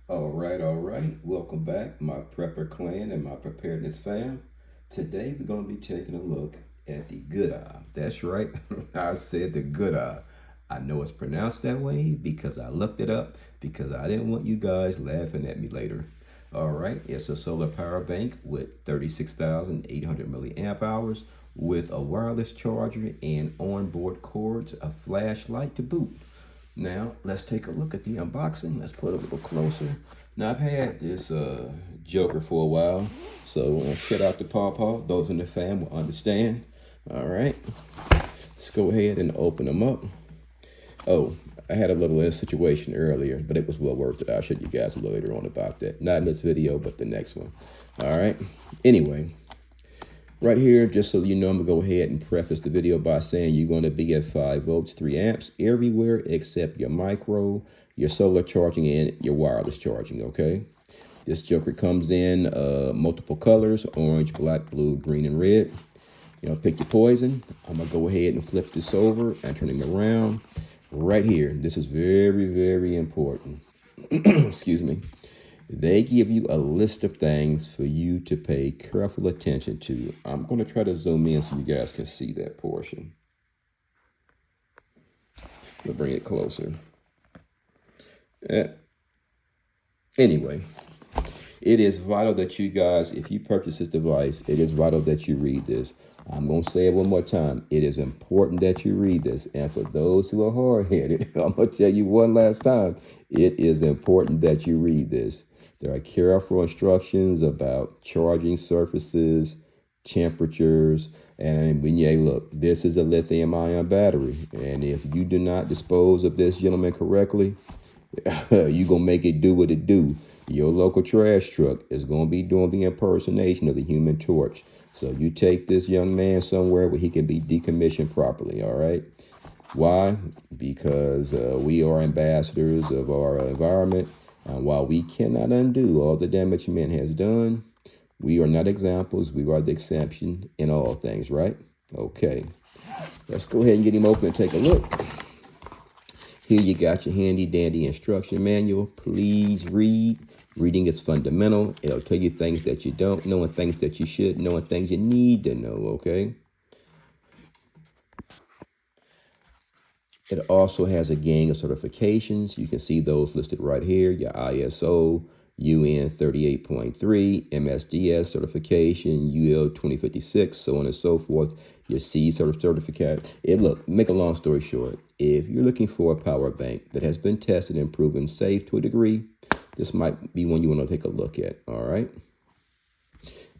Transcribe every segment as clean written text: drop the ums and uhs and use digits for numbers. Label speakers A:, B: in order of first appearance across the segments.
A: All right. Welcome back, my prepper clan and my preparedness fam. Today we're going to be taking a look at the GOODaaa. That's right. I said the GOODaaa. I know it's pronounced that way because I looked it up because I didn't want you guys laughing at me later. All right. It's a solar power bank with 36,800 milliamp hours with a wireless charger and onboard cords, a flashlight to boot. Now, let's take a look at the unboxing. Let's put it a little closer. Now, I've had this Joker for a while, so shout out to Paw. Those in the fam will understand. All right, let's go ahead and open them up. Oh, I had a little situation earlier, but it was well worth it. I'll show you guys a little later on about that. Not in this video, but the next one. All right, anyway. Right here, just so you know, I'm going to go ahead and preface the video by saying you're going to be at 5 volts, 3 amps everywhere except your micro, your solar charging, and your wireless charging, okay? This joker comes in multiple colors, orange, black, blue, green, and red. You know, pick your poison. I'm going to go ahead and flip this over and turn it around. Right here, this is very, very important. Excuse me. They give you a list of things for you to pay careful attention to. I'm going to try to zoom in so you guys can see that portion. We'll bring it closer. Anyway, it is vital that you guys, if you purchase this device, it is vital that you read this. I'm going to say it one more time. It is important that you read this. And for those who are hard-headed, I'm going to tell you one last time, it is important that you read this. There are careful instructions about charging surfaces, temperatures, and when you look, this is a lithium-ion battery. And if you do not dispose of this gentleman correctly, you're going to make it do what it do. Your local trash truck is going to be doing the impersonation of the Human Torch. So you take this young man somewhere where he can be decommissioned properly, all right? Why? Because we are ambassadors of our environment. While we cannot undo all the damage man has done, we are not examples. We are the exception in all things, right? Okay. Let's go ahead and get him open and take a look. Here you got your handy dandy instruction manual. Please read. Reading is fundamental. It'll tell you things that you don't know and things that you should know and things you need to know, okay? It also has a gang of certifications. You can see those listed right here. Your ISO, UN 38.3, MSDS certification, UL 2056, so on and so forth. Your C certificate. Look, make a long story short, if you're looking for a power bank that has been tested and proven safe to a degree, this might be one you want to take a look at, all right?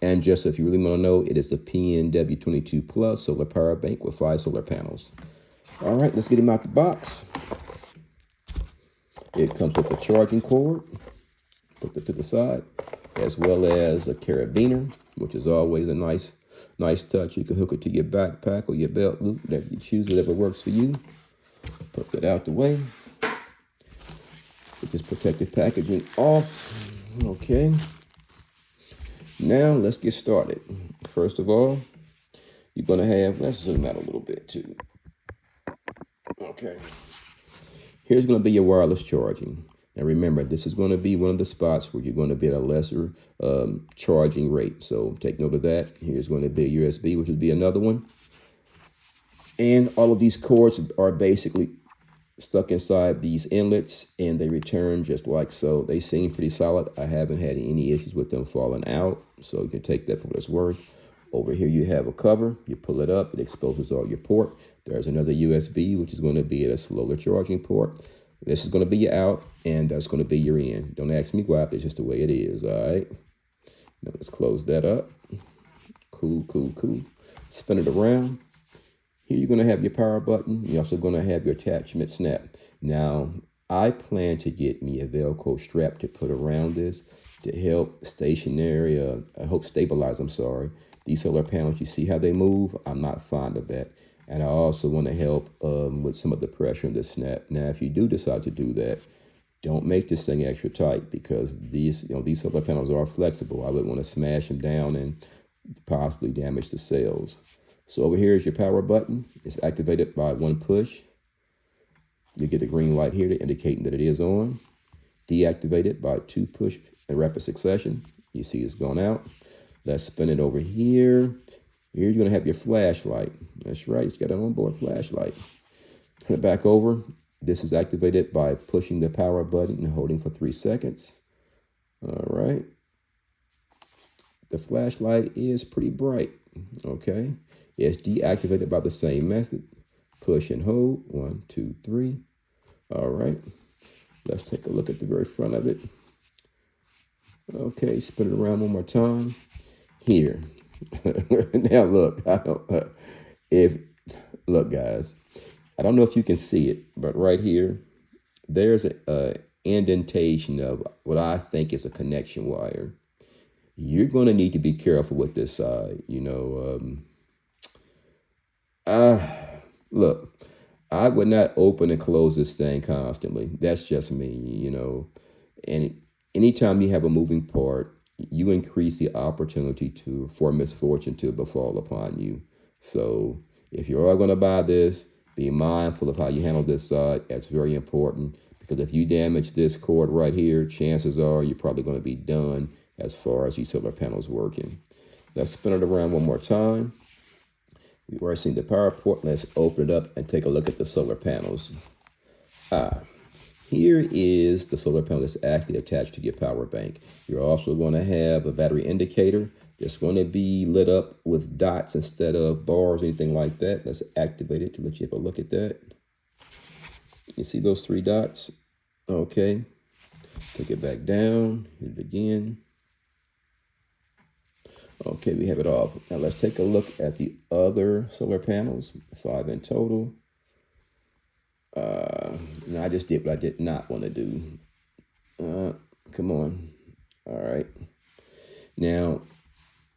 A: And just if you really want to know, it is the PN-W22 Plus solar power bank with 5 solar panels. All right, let's get him out the box. It comes with a charging cord, put that to the side, as well as a carabiner, which is always a nice touch. You can hook it to your backpack or your belt loop, whatever you choose, whatever works for you. Put that out the way. Get this protective packaging off. Okay. Now let's get started. First of all, you're gonna have, let's zoom out a little bit too. Okay. Here's going to be your wireless charging. Now remember, this is going to be one of the spots where you're going to be at a lesser charging rate. So take note of that. Here's going to be a USB, which would be another one. And all of these cords are basically stuck inside these inlets, and they return just like so. They seem pretty solid. I haven't had any issues with them falling out, so you can take that for what it's worth. Over here you have a cover. You pull it up, it exposes all your port. There's another USB, which is going to be at a slower charging port. This is going to be your out, and that's going to be your in. Don't ask me why, that's just the way it is, all right? Now let's close that up. Cool. Spin it around. Here you're going to have your power button. You're also going to have your attachment snap. Now, I plan to get me a Velcro strap to put around this to help stabilize, these solar panels. You see how they move? I'm not fond of that. And I also want to help with some of the pressure in the snap. Now, if you do decide to do that, don't make this thing extra tight because these solar panels are flexible. I would want to smash them down and possibly damage the cells. So over here is your power button. It's activated by one push. You get a green light here to indicating that it is on. deactivate it by 2 push in rapid succession. You see it's gone out. Let's spin it over here. Here you're going to have your flashlight. That's right, it's got an onboard flashlight. Turn it back over. This is activated by pushing the power button and holding for 3 seconds. All right. The flashlight is pretty bright. Okay. It's deactivated by the same method. Push and hold. 1, 2, 3. All right. Let's take a look at the very front of it. Okay, spin it around one more time. Here. Now look, look guys, I don't know if you can see it, but right here, there's a indentation of what I think is a connection wire. You're going to need to be careful with this side, look, I would not open and close this thing constantly. That's just me, and anytime you have a moving part, you increase the opportunity for misfortune to befall upon you. So if you are going to buy this, be mindful of how you handle this side. That's very important, because if you damage this cord right here, chances are you're probably going to be done as far as these solar panels working. Let's spin it around one more time. We've already seen the power port. Let's open it up and take a look at the solar panels. Here is the solar panel that's actually attached to your power bank. You're also going to have a battery indicator that's going to be lit up with dots instead of bars or anything like that. Let's activate it to let you have a look at that. You see those 3 dots? Okay. Take it back down. Hit it again. Okay, we have it off. Now let's take a look at the other solar panels, 5 in total. Now I just did what I did not want to do. Come on. All right. Now,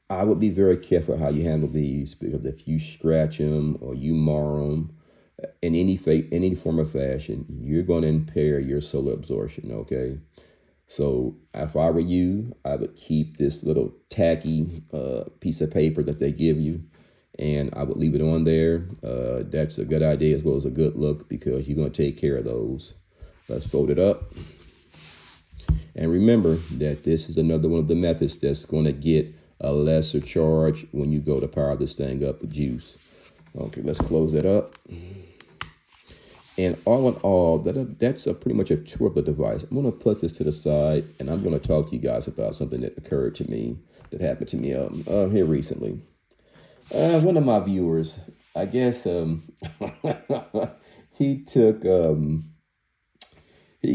A: I would be very careful how you handle these, because if you scratch them or you mar them in any form of fashion, you're going to impair your solar absorption, okay? So if I were you, I would keep this little tacky piece of paper that they give you, and I would leave it on there. That's a good idea as well as a good look, because you're going to take care of those. Let's fold it up. And remember that this is another one of the methods that's going to get a lesser charge when you go to power this thing up with juice. Okay, let's close it up. And all in all, that's pretty much a tour of the device. I'm going to put this to the side, and I'm going to talk to you guys about something that occurred to me, that happened to me here recently. One of my viewers, I guess, he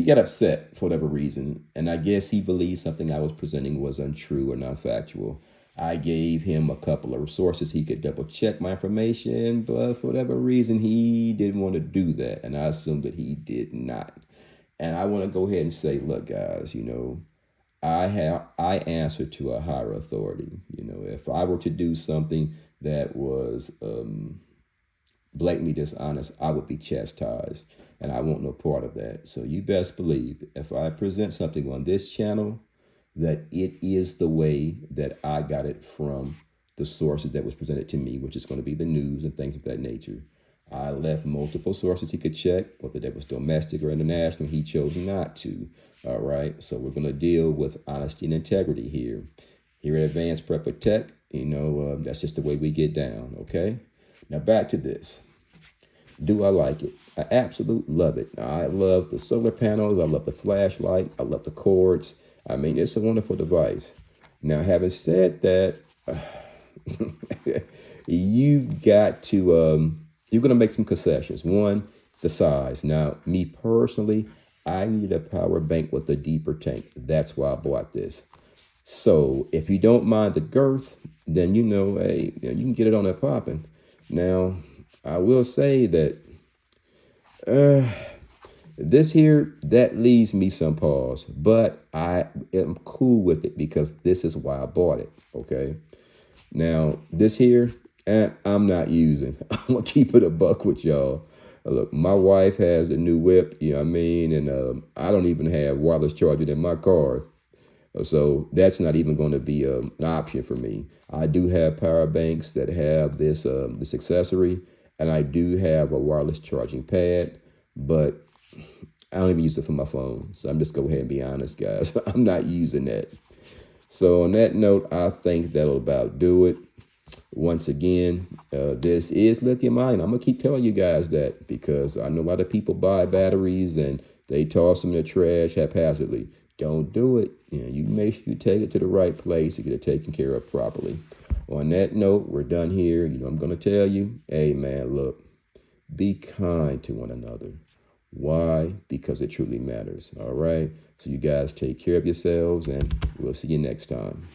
A: got upset for whatever reason, and I guess he believed something I was presenting was untrue or not factual. I gave him a couple of resources he could double check my information, but for whatever reason, he didn't want to do that, and I assumed that he did not. And I want to go ahead and say, look, guys, I answer to a higher authority. If I were to do something that was blatantly dishonest, I would be chastised, and I want no part of that. So you best believe, if I present something on this channel, that it is the way that I got it from the sources that was presented to me, which is going to be the news and things of that nature. I left multiple sources he could check, whether that was domestic or international. He chose not to. All right. So we're going to deal with honesty and integrity here. Here at Advanced Prep with Tech, that's just the way we get down. Okay. Now back to this. Do I like it? I absolutely love it. I love the solar panels. I love the flashlight. I love the cords. I mean, it's a wonderful device. Now, having said that, you've got to, you're going to make some concessions. One, the size. Now, me personally, I need a power bank with a deeper tank. That's why I bought this. So if you don't mind the girth, then, hey, you can get it on there popping. Now, I will say that this here, that leaves me some pause, but I am cool with it because this is why I bought it, okay? Now, this here, I'm not using. I'm going to keep it a buck with y'all. Look, my wife has a new whip, and I don't even have wireless charging in my car. So that's not even going to be an option for me. I do have power banks that have this accessory, and I do have a wireless charging pad, but I don't even use it for my phone. So I'm just go ahead and be honest, guys. I'm not using that. So on that note, I think that'll about do it. Once again, this is lithium ion. I'm going to keep telling you guys that because I know a lot of people buy batteries and they toss them in the trash haphazardly. Don't do it. You make sure you take it to the right place and get it taken care of properly. On that note, we're done here. I'm going to tell you, hey, man, look, be kind to one another. Why? Because it truly matters. All right. So you guys take care of yourselves and we'll see you next time.